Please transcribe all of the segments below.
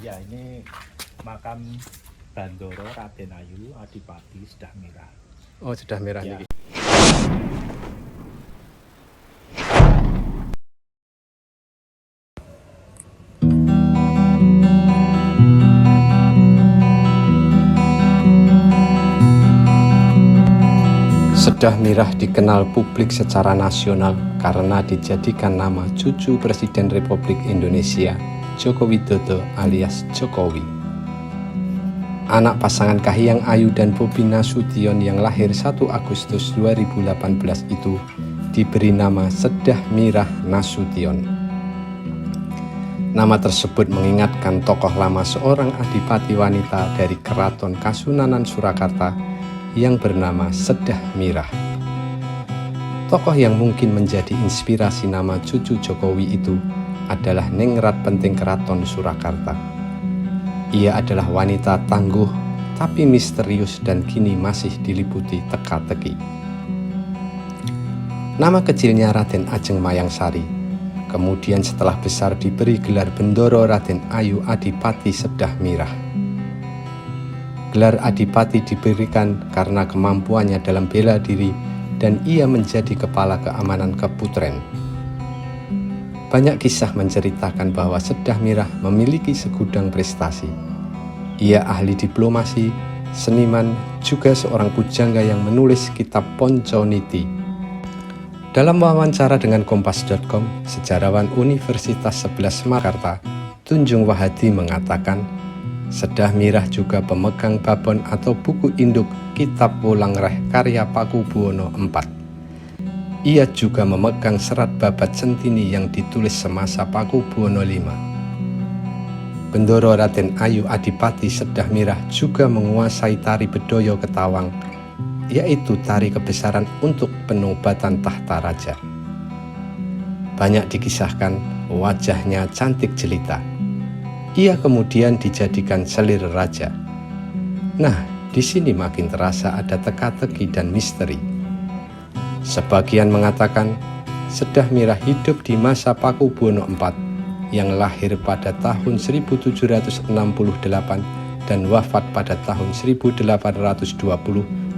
Ya, ini makam Bandoro Raden Ayu Adipati Sedah Mirah. Oh, Sedah Mirah Ya. niki. Sedah Mirah dikenal publik secara nasional karena dijadikan nama cucu Presiden Republik Indonesia, Joko Widodo alias Jokowi. Anak pasangan Kahiyang Ayu dan Bobi Nasution yang lahir 1 Agustus 2018 itu diberi nama Sedah Mirah Nasution. Nama tersebut mengingatkan tokoh lama seorang adipati wanita dari Keraton Kasunanan Surakarta yang bernama Sedah Mirah. Tokoh yang mungkin menjadi inspirasi nama cucu Jokowi itu adalah Ningrat Penting Keraton Surakarta. Ia adalah wanita tangguh tapi misterius dan kini masih diliputi teka-teki. Nama kecilnya Raden Ajeng Mayangsari, kemudian setelah besar diberi gelar Bendoro Raden Ayu Adipati Sedah Mirah. Gelar Adipati diberikan karena kemampuannya dalam bela diri dan ia menjadi kepala keamanan Keputren. Banyak kisah menceritakan bahwa Sedah Mirah memiliki segudang prestasi. Ia ahli diplomasi, seniman, juga seorang pujangga yang menulis kitab Ponconiti. Dalam wawancara dengan Kompas.com, sejarawan Universitas 11 Makassar, Tunjung Wahadi mengatakan, Sedah Mirah juga pemegang babon atau buku induk Kitab Wulangreh karya Pakubuwono IV. Ia juga memegang serat babat Sentini yang ditulis semasa Pakubuwono V. Bendoro Raden Ayu Adipati Sedah Mirah juga menguasai tari Bedoyo Ketawang, yaitu tari kebesaran untuk penobatan tahta raja. Banyak dikisahkan wajahnya cantik jelita. Ia kemudian dijadikan selir raja. Nah, di sini makin terasa ada teka-teki dan misteri. Sebagian mengatakan Sedah Mirah hidup di masa Pakubuwono IV yang lahir pada tahun 1768 dan wafat pada tahun 1820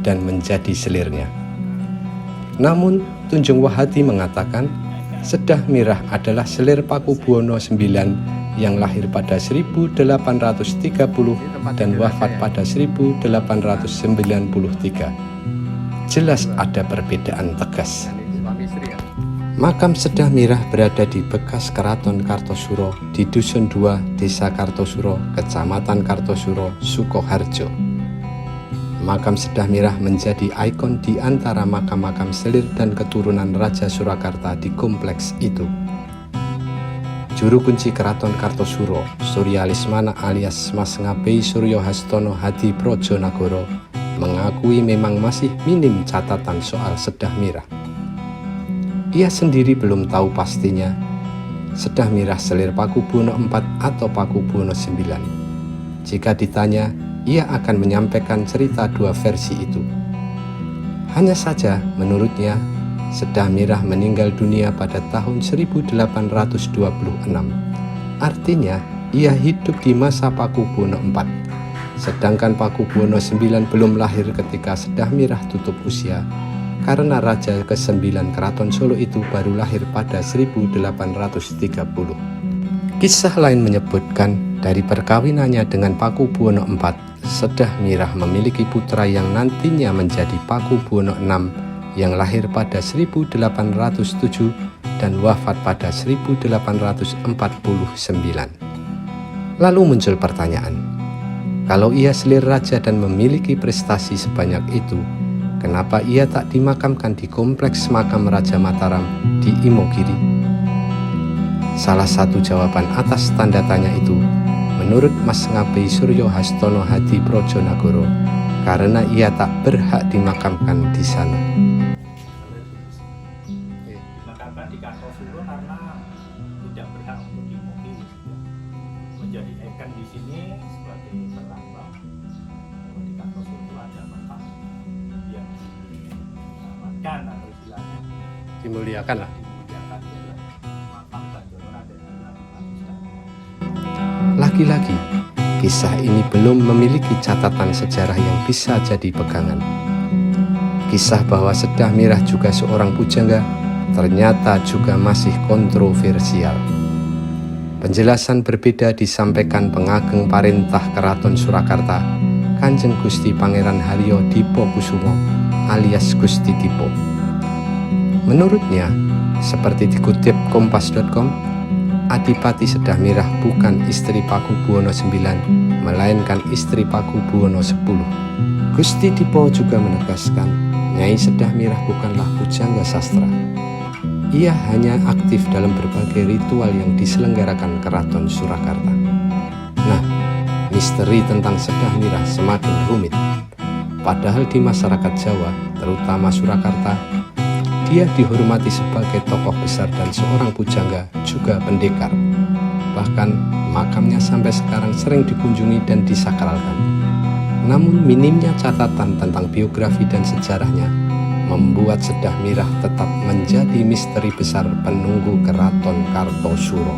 dan menjadi selirnya. Namun, Tunjung Wahadi mengatakan Sedah Mirah adalah selir Pakubuwono IX yang lahir pada 1830 dan wafat pada 1893. Jelas ada perbedaan tegas. Makam Sedah Mirah berada di bekas Keraton Kartosuro di Dusun 2, Desa Kartosuro, Kecamatan Kartosuro, Sukoharjo. Makam Sedah Mirah menjadi ikon di antara makam-makam selir dan keturunan Raja Surakarta di kompleks itu. Juru kunci Keraton Kartosuro, Surya Lismana alias Mas Ngabei Suryo Hastono Hadi Projonagoro, mengakui memang masih minim catatan soal Sedah Mirah. Ia sendiri belum tahu pastinya Sedah Mirah selir Pakubuwono IV atau Pakubuwono IX. Jika ditanya, ia akan menyampaikan cerita dua versi itu. Hanya saja menurutnya Sedah Mirah meninggal dunia pada tahun 1826. Artinya, ia hidup di masa Pakubuwono IV. Sedangkan Pakubuwono IX belum lahir ketika Sedah Mirah tutup usia, karena Raja ke-9 Keraton Solo itu baru lahir pada 1830. Kisah lain menyebutkan dari perkawinannya dengan Pakubuwono IV, Sedah Mirah memiliki putra yang nantinya menjadi Pakubuwono VI yang lahir pada 1807 dan wafat pada 1849. Lalu muncul pertanyaan, kalau ia selir raja dan memiliki prestasi sebanyak itu, kenapa ia tak dimakamkan di kompleks makam Raja Mataram di Imogiri? Salah satu jawaban atas tanda tanya itu, menurut Mas Ngabei Suryo Hastono Hadi Projonagoro, karena ia tak berhak dimakamkan di sana. Dimakamkan di Kartosuro karena tidak berhak untuk dimukiri, menjadi ikon di sini sebagai perlambang bahwa di Kartosuro itu ada makam yang diselamatkan atau istilahnya Dimuliakan lah. dimuliakan, adalah makam Bandoro Raden Ayu Adipati Sedah Mirah. Lagi-lagi, kisah ini belum memiliki catatan sejarah yang bisa jadi pegangan. Kisah bahwa Sedah Mirah juga seorang pujangga ternyata juga masih kontroversial. Penjelasan berbeda disampaikan pengageng Parintah Keraton Surakarta, Kanjeng Gusti Pangeran Haryo Dipokusumo alias Gusti Dipo. Menurutnya, seperti dikutip kompas.com, Adipati Sedah Mirah bukan istri Paku Buwono IX, melainkan istri Paku Buwono X. Gusti Dipo juga menegaskan, Nyai Sedah Mirah bukanlah pujangga sastra. Ia hanya aktif dalam berbagai ritual yang diselenggarakan Keraton Surakarta. Nah, misteri tentang Sedah Mirah semakin rumit. Padahal di masyarakat Jawa, terutama Surakarta, dia dihormati sebagai tokoh besar dan seorang pujangga, juga pendekar. Bahkan makamnya sampai sekarang sering dikunjungi dan disakralkan. Namun minimnya catatan tentang biografi dan sejarahnya membuat Sedah Mirah tetap menjadi misteri besar penunggu Keraton Kartosuro.